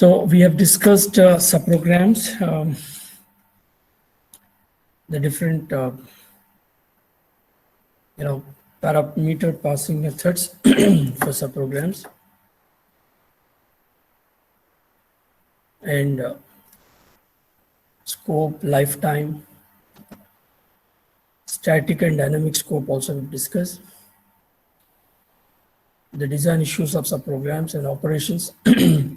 So we have discussed subprograms, the different parameter passing methods for subprograms, and scope, lifetime, static and dynamic scope also we've discussed. The design issues of subprograms and operations,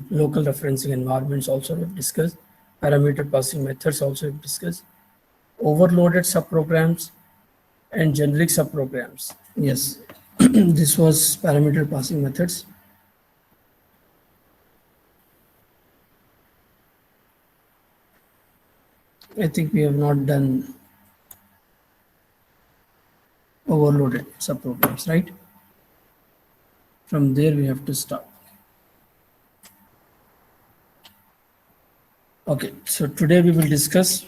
local referencing environments also we've discussed. Parameter passing methods also we've discussed. Overloaded subprograms and generic subprograms. Yes, this was parameter passing methods. I think we have not done overloaded subprograms, right? From there we have to start. Okay, so today we will discuss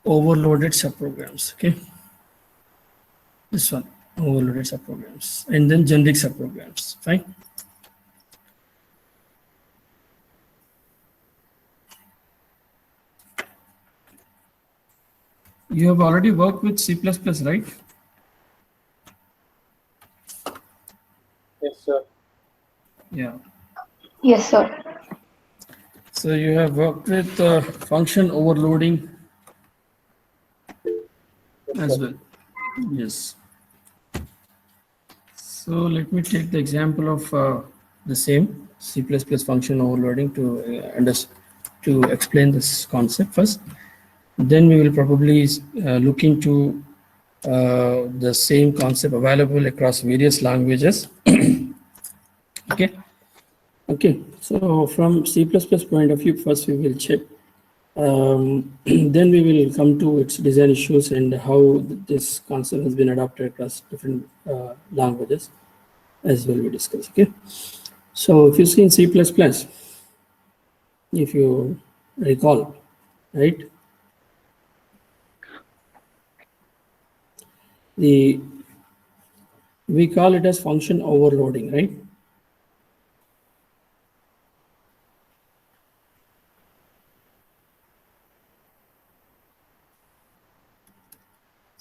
overloaded subprograms. Okay, this one, overloaded subprograms, and then generic subprograms. Fine. You have already worked with C++, right? Yes, sir. Yeah. Yes, sir. So you have worked with function overloading as well. Yes. So let me take the example of the same C++ function overloading to explain this concept first. Then we will probably look into the same concept available across various languages. Okay, so from C++ point of view, first we will check. Then we will come to its design issues and how this concept has been adopted across different languages as well we discuss. Okay, so if you see in C++, if you recall, right, we call it as function overloading, right?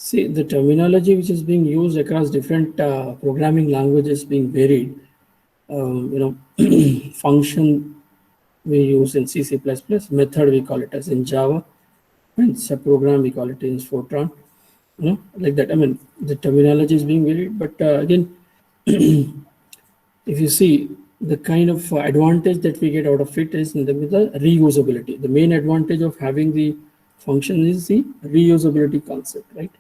See, the terminology which is being used across different programming languages being varied. Function we use in C++, method we call it as in Java, and subprogram we call it in Fortran. Like that. I mean, the terminology is being varied, but again, if you see the kind of advantage that we get out of it is in the reusability. The main advantage of having the function is the reusability concept, right?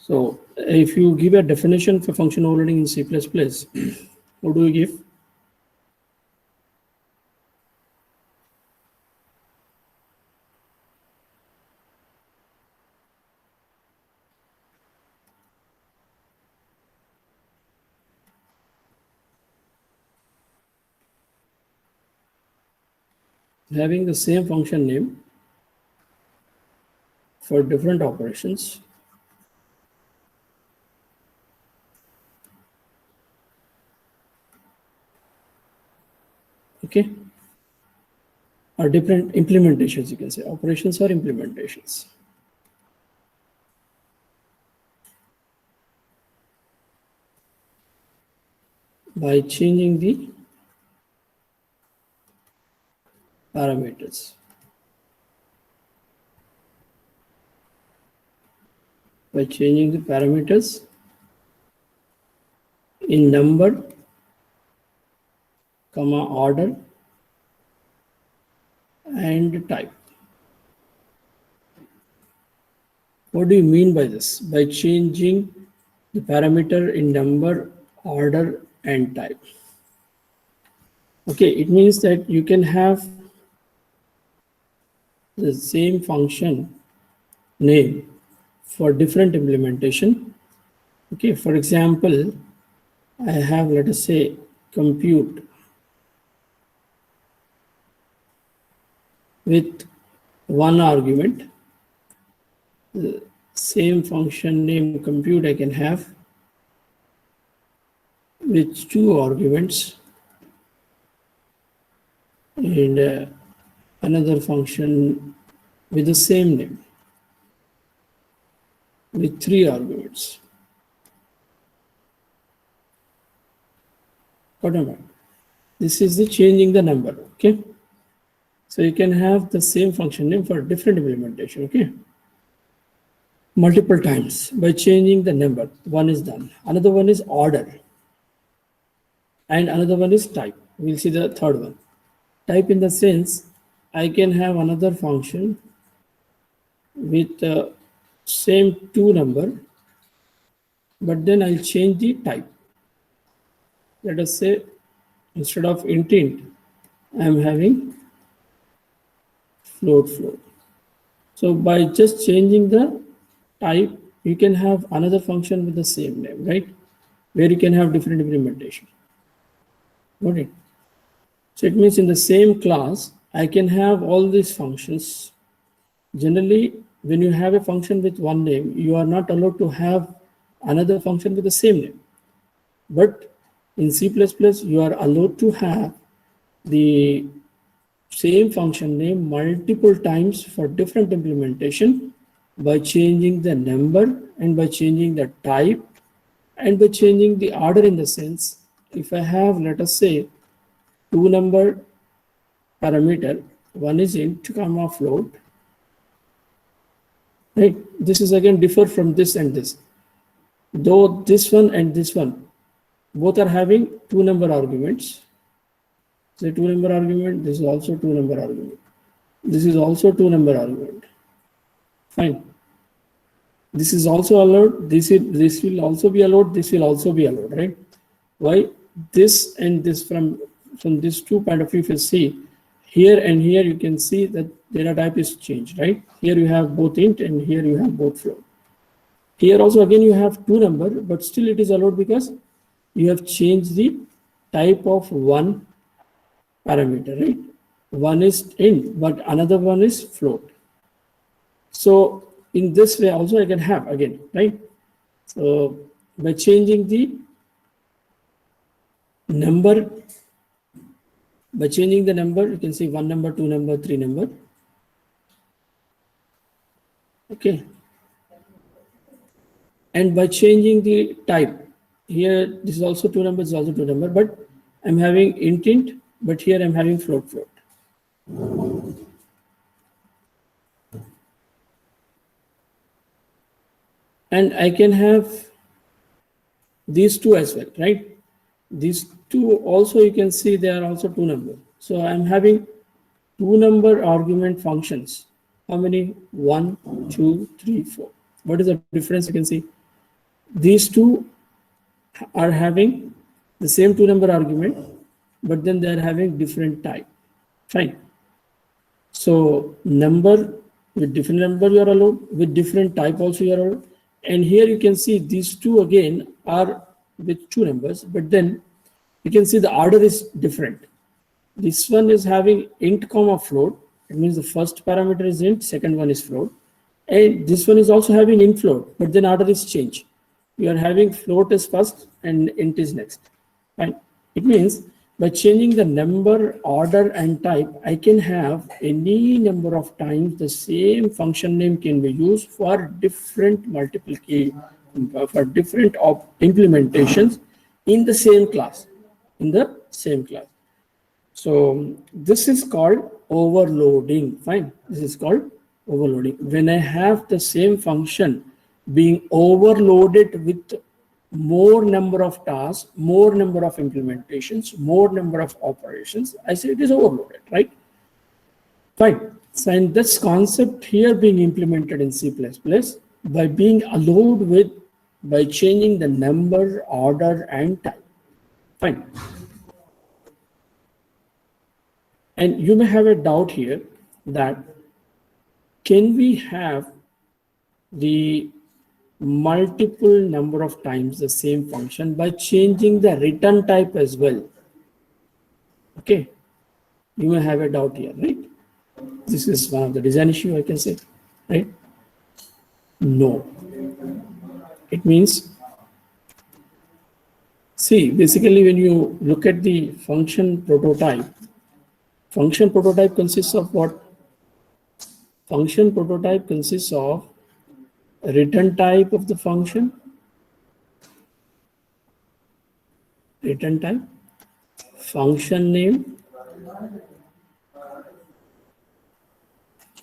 So if you give a definition for function overloading in C++, what do you give? Having the same function name for different operations. Okay, or different implementations, you can say operations or implementations. By changing the parameters. By changing the parameters in number, comma, order, and type. What do you mean by this? By changing the parameter in number, order, and type. Okay, it means that you can have the same function name for different implementation. Okay, for example, I have, let us say, compute with one argument. The same function name compute I can have with two arguments, and another function with the same name with three arguments. What am I? This is the changing the number, okay? So you can have the same function name for different implementation, okay? Multiple times by changing the number. One is done. Another one is order. And another one is type. We'll see the third one. Type in the sense, I can have another function with the same two number, but then I'll change the type. Let us say, instead of int, I'm having float. So by just changing the type, you can have another function with the same name, right? Where you can have different implementation. Got it? So it means in the same class, I can have all these functions. Generally, when you have a function with one name, you are not allowed to have another function with the same name. But in C++, you are allowed to have the same function name multiple times for different implementation by changing the number and by changing the type and by changing the order. In the sense, if I have, let us say, two number parameter, one is int comma float, right? This is again differ from this and this. Though this one and this one both are having two number arguments. Say two number argument, this is also two number argument. This is also two number argument. Fine. This is also allowed, this will also be allowed, this will also be allowed, right? Why? This and this, from this two point of view, if you see, here and here you can see that data type is changed, right? Here you have both int and here you have both float. Here also again you have two number, but still it is allowed because you have changed the type of one parameter, right? One is int, but another one is float. So in this way also I can have again, right? So by changing the number, you can see one number, two number, three number. Okay. And by changing the type, here this is also two numbers, also two number, but I'm having int, but here I'm having float. And I can have these two as well, right? These two also, you can see they are also two number. So I'm having two number argument functions. How many? 1, 2, 3, 4. What is the difference? You can see these two are having the same two number argument, but then they are having different type. Fine. So number with different number you are allowed, with different type also you are allowed. And here you can see these two again are with two numbers, but then you can see the order is different. This one is having int comma float. It means the first parameter is int, second one is float. And this one is also having int float, but then order is changed. You are having float is first and int is next. Right? It means by changing the number, order, and type, I can have any number of times the same function name can be used for different multiple key, for different implementations in the same class. So this is called overloading. Fine. This is called overloading. When I have the same function being overloaded with more number of tasks, more number of implementations, more number of operations, I say it is overloaded, right? Fine. So in this concept here being implemented in C++ by being allowed by changing the number, order, and type. Fine. And you may have a doubt here that can we have the multiple number of times the same function by changing the return type as well. Okay, you may have a doubt here, right? This is one of the design issue, I can say, right? No, it means, see, basically when you look at the function prototype consists of what? Function prototype consists of return type of the function, return type, function name,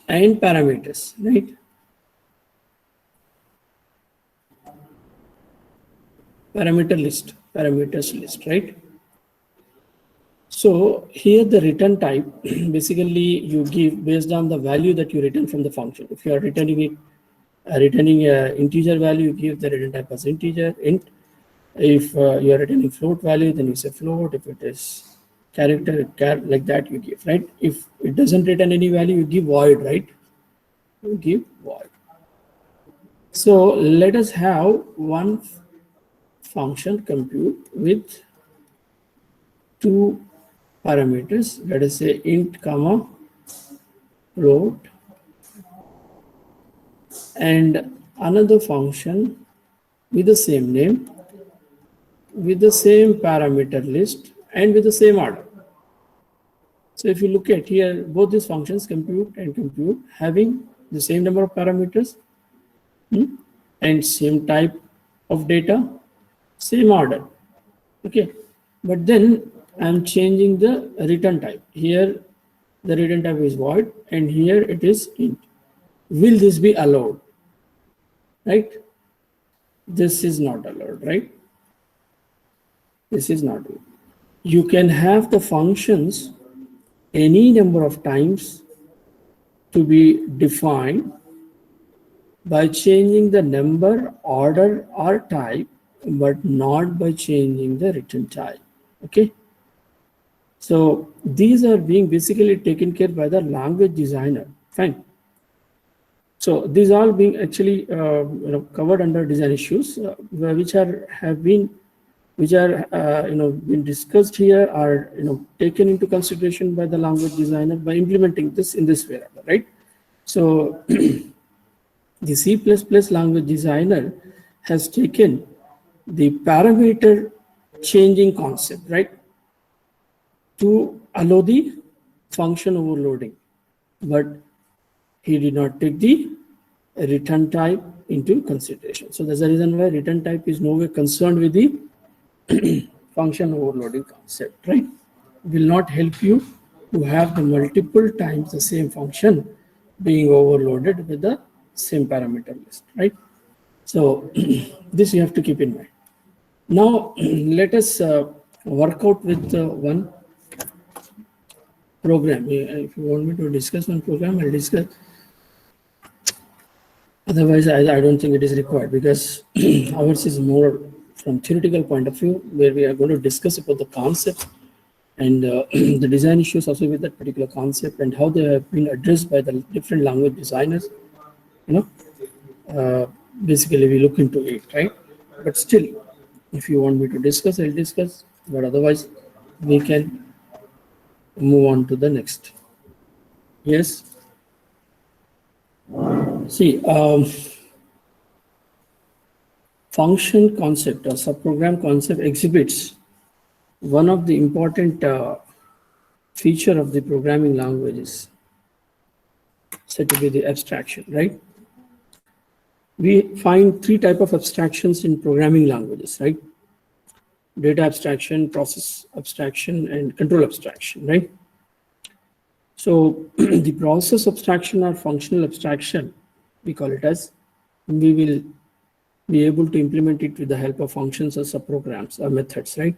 and parameters, right? Parameters list, right? So here the return type, basically you give based on the value that you return from the function. If you are returning a integer value, you give the return type as integer, int. If you are returning float value, then you say float. If it is character, like that you give, right? If it doesn't return any value, you give void, right? You give void. So let us have one function compute with two parameters. Let us say int comma float, and another function with the same name, with the same parameter list, and with the same order. So if you look at here, both these functions compute having the same number of parameters and same type of data, same order. Okay, but then I'm changing the return type. Here the return type is void, and here it is int. Will this be allowed? Right? This is not allowed, right? This is not allowed. You can have the functions any number of times to be defined by changing the number, order, or type, but not by changing the return type. Okay, so these are being basically taken care by the language designer. Fine. So these all being actually covered under design issues, which have been been discussed here, are taken into consideration by the language designer by implementing this in this way, right? So the C++ language designer has taken the parameter changing concept, right, to allow the function overloading, but he did not take the return type into consideration. So that's the reason why return type is no way concerned with the function overloading concept, right? Will not help you to have the multiple times the same function being overloaded with the same parameter list, right? So this you have to keep in mind. Now let us work out with one program. If you want me to discuss one program, I'll discuss. Otherwise, I don't think it is required, because ours is more from theoretical point of view, where we are going to discuss about the concept and the design issues also with that particular concept and how they have been addressed by the different language designers. Basically we look into it, right? But still, if you want me to discuss, I'll discuss, but otherwise we can move on to the next. Yes. See, function concept or subprogram concept exhibits one of the important feature of the programming languages, said to be the abstraction, right? We find three types of abstractions in programming languages, right? Data abstraction, process abstraction, and control abstraction, right? So the process abstraction or functional abstraction, we call it as, we will be able to implement it with the help of functions or subprograms or methods, right?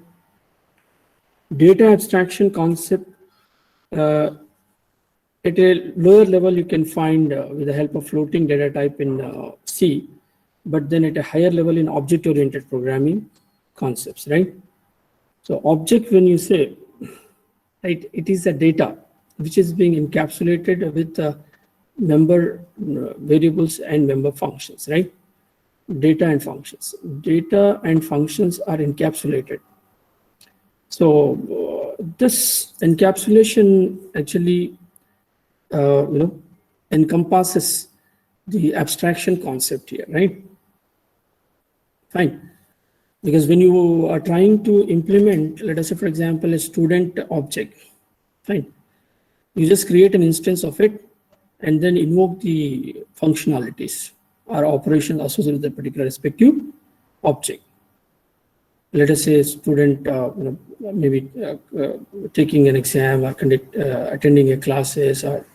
Data abstraction concept, at a lower level you can find with the help of floating data type in C, but then at a higher level in object-oriented programming concepts, right? So object, when you say, right, it is a data which is being encapsulated with member variables and member functions, right? data and functions. Data and functions are encapsulated. So this encapsulation actually encompasses the abstraction concept here, right? Fine. Because when you are trying to implement, let us say, for example, a student object, fine, you just create an instance of it and then invoke the functionalities or operations associated with the particular respective object. Let us say a student, maybe taking an exam or attending a classes, or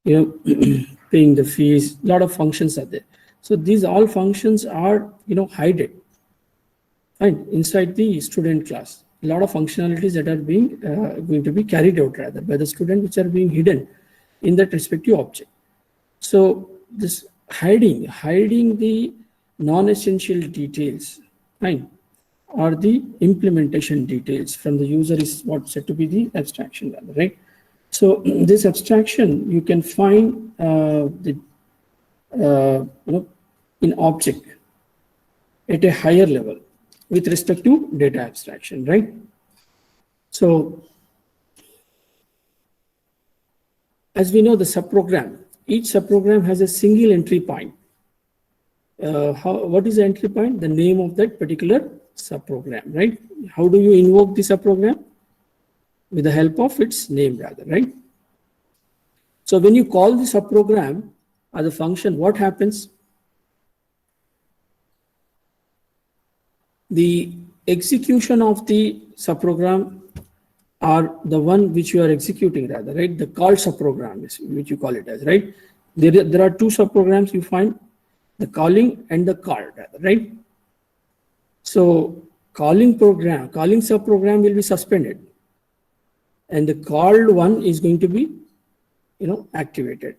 paying the fees. A lot of functions are there. So these all functions are hidden, fine, inside the student class. A lot of functionalities that are being going to be carried out rather by the student, which are being hidden in that respective object. So this hiding the non-essential details, fine, or the implementation details from the user is what's said to be the abstraction rather, right? So this abstraction you can find in object at a higher level with respect to data abstraction, right? So as we know, the subprogram, each subprogram has a single entry point. What is the entry point? The name of that particular subprogram, right? How do you invoke the subprogram? With the help of its name rather, right? So when you call the subprogram or the function, what happens? The execution of the subprogram or the one which you are executing rather, right? The call subprogram is which you call it as, right? There are two subprograms you find, the calling and the call rather, right? So calling subprogram will be suspended and the called one is going to be activated.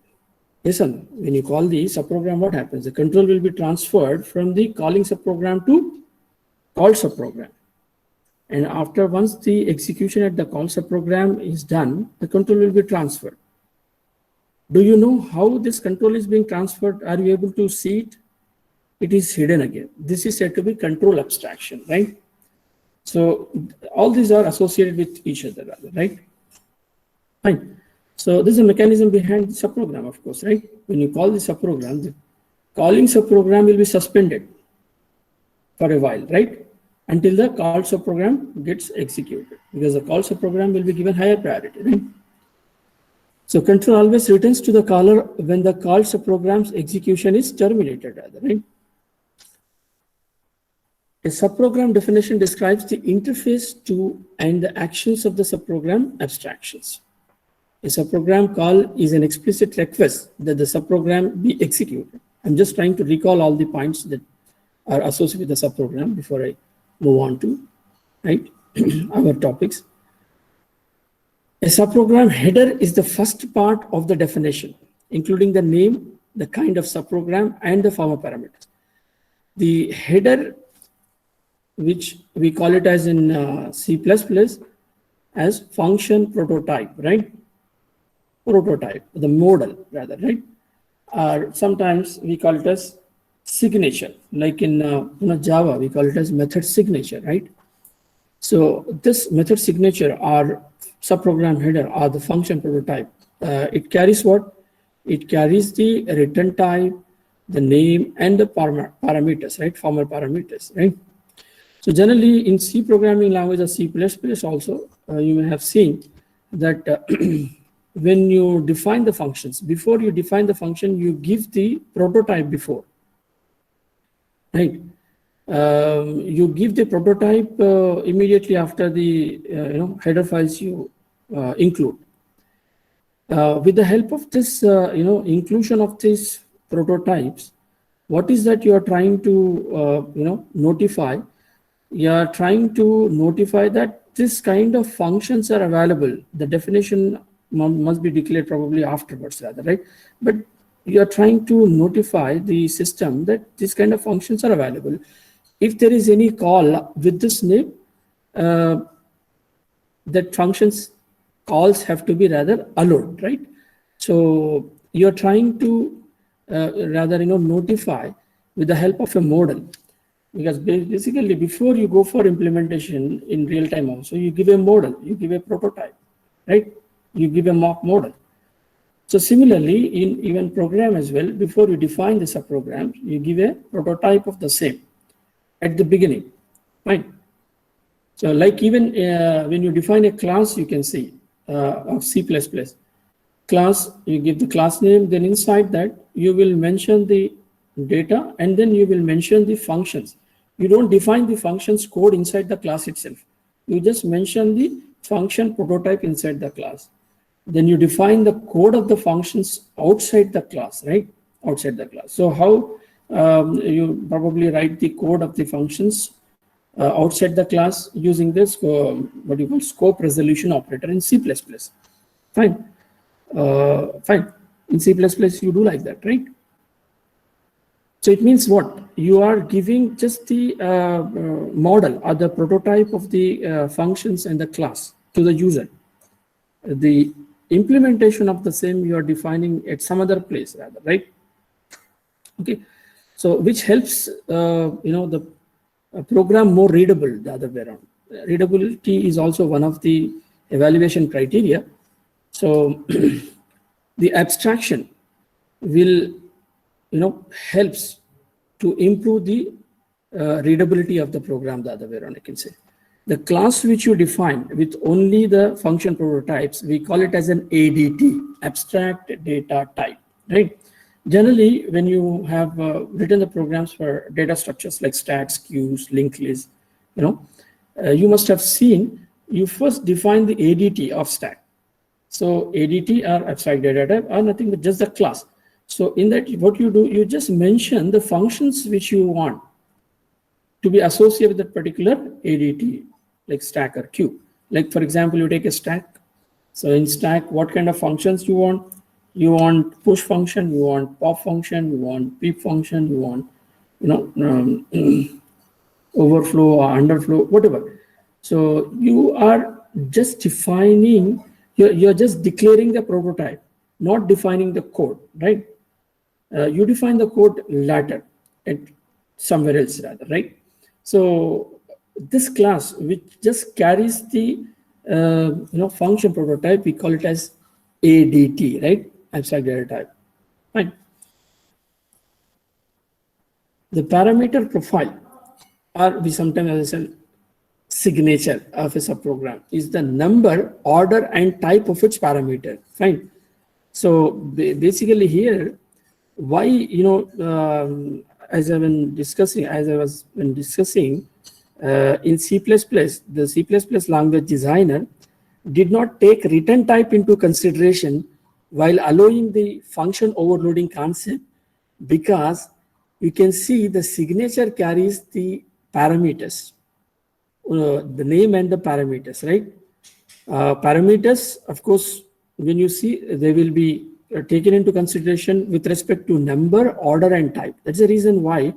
Yes or no? When you call the subprogram, what happens? The control will be transferred from the calling subprogram to call subprogram. And after once the execution at the call subprogram is done, the control will be transferred. Do you know how this control is being transferred? Are you able to see it? It is hidden again. This is said to be control abstraction, right? So all these are associated with each other rather, right? Fine. So this is a mechanism behind the subprogram, of course, right? When you call the subprogram, the calling subprogram will be suspended for a while, right? Until the call subprogram gets executed, because the call subprogram will be given higher priority, right? So control always returns to the caller when the call subprogram's execution is terminated, rather, right? A subprogram definition describes the interface to and the actions of the subprogram abstractions. A subprogram call is an explicit request that the subprogram be executed. I'm just trying to recall all the points that are associated with the subprogram before I move on to our topics. A subprogram header is the first part of the definition, including the name, the kind of subprogram, and the formal parameters. The header, which we call it as in C++ as function prototype, right? Prototype, the model rather, right? Or sometimes we call it as signature, like in Java, we call it as method signature, right? So this method signature or subprogram header or the function prototype, it carries what? It carries the return type, the name, and the parameters, right? Formal parameters, right? So generally in C programming language or C++ also, you may have seen that when you define the functions, before you define the function, you give the prototype before, right? You give the prototype immediately after the header files you include. With the help of this inclusion of these prototypes, what is that you are trying to notify? You are trying to notify that this kind of functions are available. The definition must be declared probably afterwards rather, right? But you are trying to notify the system that this kind of functions are available. If there is any call with this name, that functions calls have to be rather allowed, right? So you are trying to rather notify with the help of a model. Because basically, before you go for implementation in real time also, you give a model, you give a prototype, right? You give a mock model. So similarly, in even program as well, before you define the subprogram, you give a prototype of the same at the beginning, right? So like even when you define a class, you can see of C++, class, you give the class name, then inside that you will mention the data and then you will mention the functions. You don't define the functions code inside the class itself. You just mention the function prototype inside the class. Then you define the code of the functions outside the class, right? Outside the class. So how you probably write the code of the functions outside the class using this what you call scope resolution operator in C++. Fine. Fine. In C++, you do like that, right? So it means what? You are giving just the model or the prototype of the functions and the class to the user. The implementation of the same you are defining at some other place rather, right? Okay. So which helps the program more readable the other way around. Readability is also one of the evaluation criteria. So the abstraction will helps to improve the readability of the program the other way around, I can say. The class which you define with only the function prototypes, we call it as an ADT, abstract data type, right? Generally, when you have written the programs for data structures like stacks, queues, linked lists, you must have seen you first define the ADT of stack. So ADT or abstract data type are nothing but just the class. So in that, what you do, you just mention the functions which you want to be associated with that particular ADT, like stack or queue. Like for example, you take a stack. So in stack, what kind of functions you want? You want push function, you want pop function, you want peep function, you want overflow or underflow, whatever. So you are just defining, you're just declaring the prototype, not defining the code, right? You define the code later and somewhere else rather, right? So this class which just carries the function prototype, we call it as ADT, right? Abstract data type, right? The parameter profile, or we sometimes say signature of a subprogram, is the number, order, and type of its parameter. Fine. So basically here, why as I was discussing in C++, the C++ language designer did not take return type into consideration while allowing the function overloading concept, because you can see the signature carries the parameters, the name and the parameters, right? Parameters, of course, when you see, they will be taken into consideration with respect to number, order, and type. That's the reason why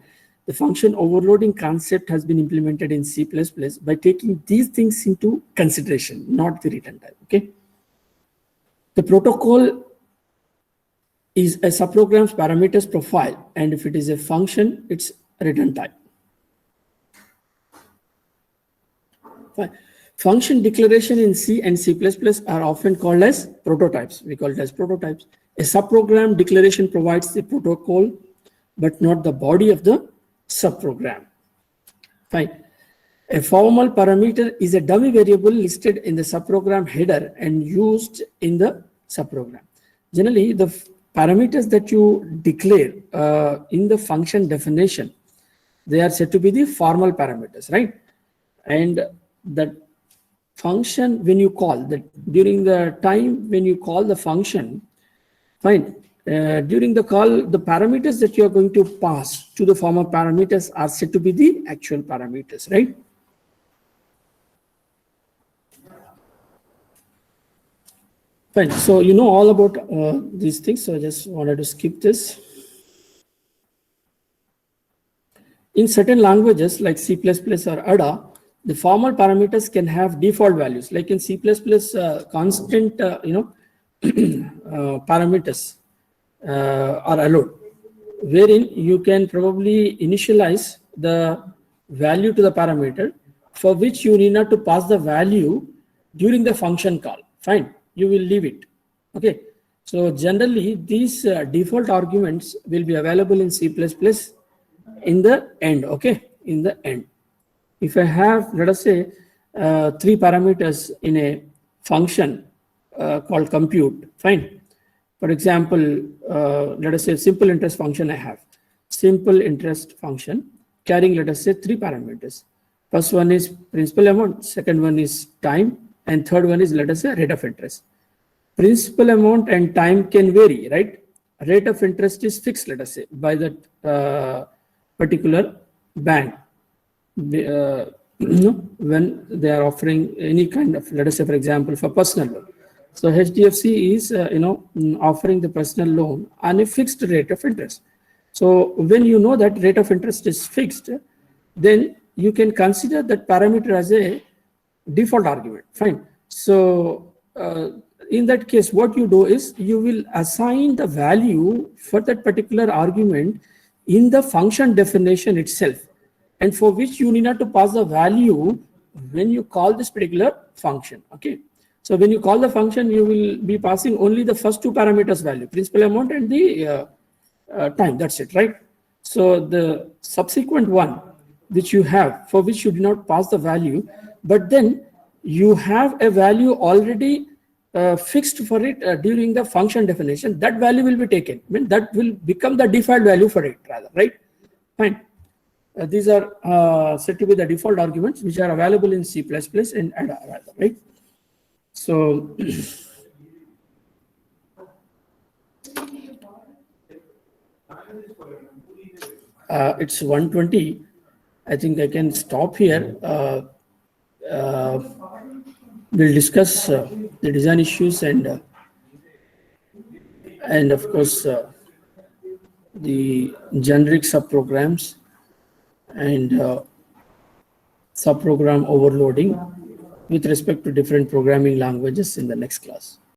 the function overloading concept has been implemented in C++ by taking these things into consideration, not the return type, okay? The protocol is a subprogram's parameters profile, and if it is a function, it's return type. Fine. Function declaration in C and C++ are often called as prototypes. We call it as prototypes. A subprogram declaration provides the protocol, but not the body of the subprogram. Fine. A formal parameter is a dummy variable listed in the subprogram header and used in the subprogram. Generally, the parameters that you declare in the function definition, they are said to be the formal parameters, right? And that function, when you call that during the time when you call the function, fine, during the call, the parameters that you are going to pass to the formal parameters are said to be the actual parameters, right? Fine. So you know all about these things, so I just wanted to skip this. In certain languages like C++ or ADA, the formal parameters can have default values. Like in C++, constant parameters are allowed. wherein you can probably initialize the value to the parameter for which you need not to pass the value during the function call. Fine, you will leave it. Okay, so generally these default arguments will be available in C++ in the end. Okay, in the end. If I have, let us say, 3 parameters in a function called compute, fine. For example, let us say simple interest function I have. Simple interest function carrying, let us say, 3 parameters. First one is principal amount, second one is time, and third one is, let us say, rate of interest. Principal amount and time can vary, right? Rate of interest is fixed, let us say, by that particular bank. When they are offering any kind of, let us say, for example, for personal loan. So HDFC is, offering the personal loan on a fixed rate of interest. So when you know that rate of interest is fixed, then you can consider that parameter as a default argument. Fine. So in that case, what you do is you will assign the value for that particular argument in the function definition itself, and for which you need not to pass the value when you call this particular function. Okay. So when you call the function, you will be passing only the first 2 parameters value, principal amount and the time. That's it, right? So the subsequent one which you have, for which you do not pass the value, but then you have a value already fixed for it during the function definition, that value will be taken. I mean, that will become the default value for it, rather, right? Fine. These are said to be the default arguments which are available in C++ and ADA, rather, right? So it's 1:20. I think I can stop here. We'll discuss the design issues and of course the generic subprograms and subprogram overloading with respect to different programming languages in the next class.